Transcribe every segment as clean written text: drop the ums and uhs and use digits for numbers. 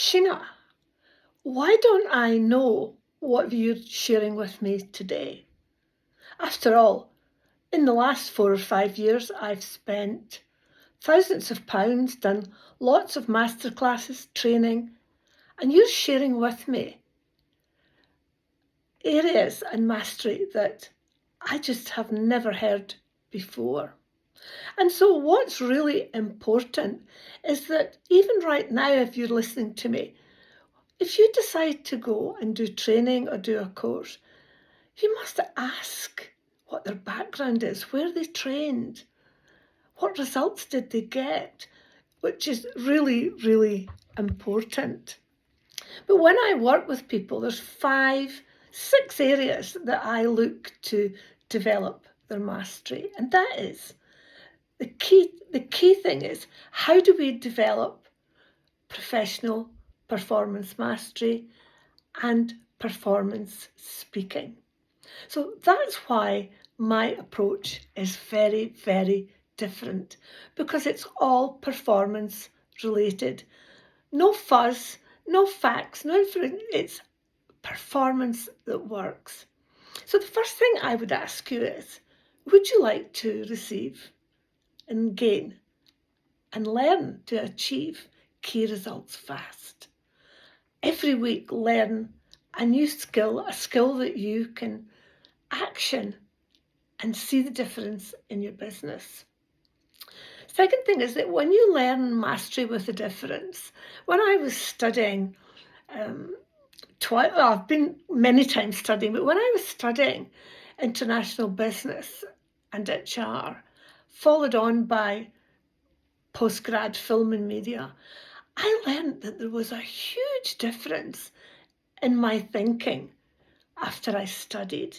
Sheena, why don't I know what you're sharing with me today? After all, in the last 4 or 5 years, I've spent thousands of pounds, done lots of masterclasses, training, and you're sharing with me areas and mastery that I just have never heard before. And so what's really important is that even right now, if you're listening to me, if you decide to go and do training or do a course, you must ask what their background is, where they trained, what results did they get, which is really, really important. But when I work with people, there's 5, 6 areas that I look to develop their mastery. And that is the key thing is, how do we develop professional performance mastery and performance speaking? So that's why my approach is very, very different, because it's all performance related. No fuzz, no facts, no information. It's performance that works. So the first thing I would ask you is, would you like to receive and gain and learn to achieve key results fast? Every week, learn a new skill, a skill that you can action and see the difference in your business. Second thing is that when you learn mastery with a difference, when I was studying, I've been many times studying, but when I was studying international business and HR, followed on by postgrad film and media, I learned that there was a huge difference in my thinking after I studied,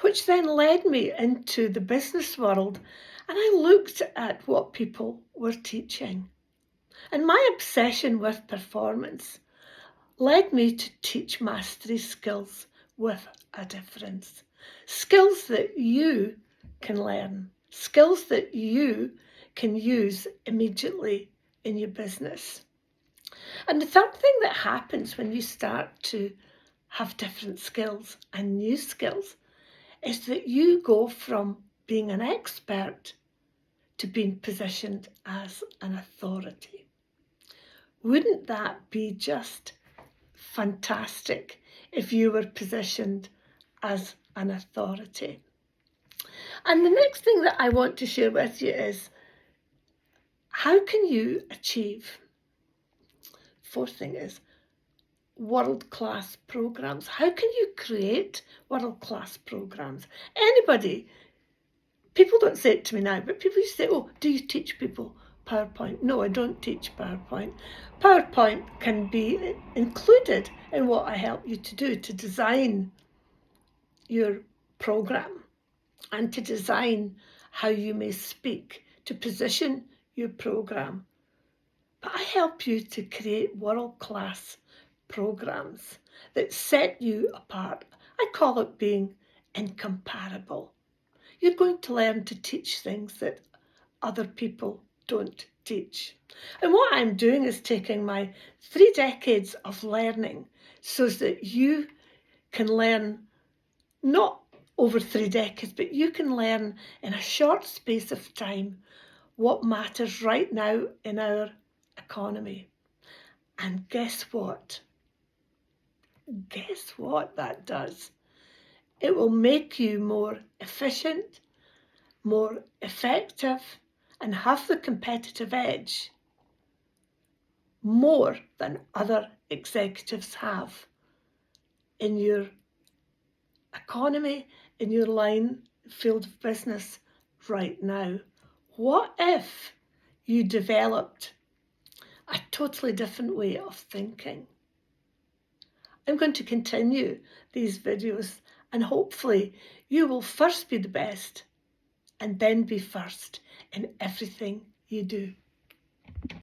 which then led me into the business world, and I looked at what people were teaching. And my obsession with performance led me to teach mastery skills with a difference. Skills that you can learn, skills that you can use immediately in your business. And the third thing that happens when you start to have different skills and new skills is that you go from being an expert to being positioned as an authority. Wouldn't that be just fantastic if you were positioned as an authority? And the next thing that I want to share with you is, how can you achieve? Fourth thing is, world-class programs. How can you create world-class programs? Anybody, people don't say it to me now, but people used to say, oh, do you teach people PowerPoint? No, I don't teach PowerPoint. PowerPoint can be included in what I help you to do, to design your program and to design how you may speak, to position your program. But I help you to create world-class programs that set you apart. I call it being incomparable. You're going to learn to teach things that other people don't teach. And what I'm doing is taking my 3 decades of learning so that you can learn not over 3 decades, but you can learn in a short space of time what matters right now in our economy. And guess what? Guess what that does? It will make you more efficient, more effective, and have the competitive edge more than other executives have in your economy, in your field of business right now. What if you developed a totally different way of thinking? I'm going to continue these videos, and hopefully you will first be the best and then be first in everything you do.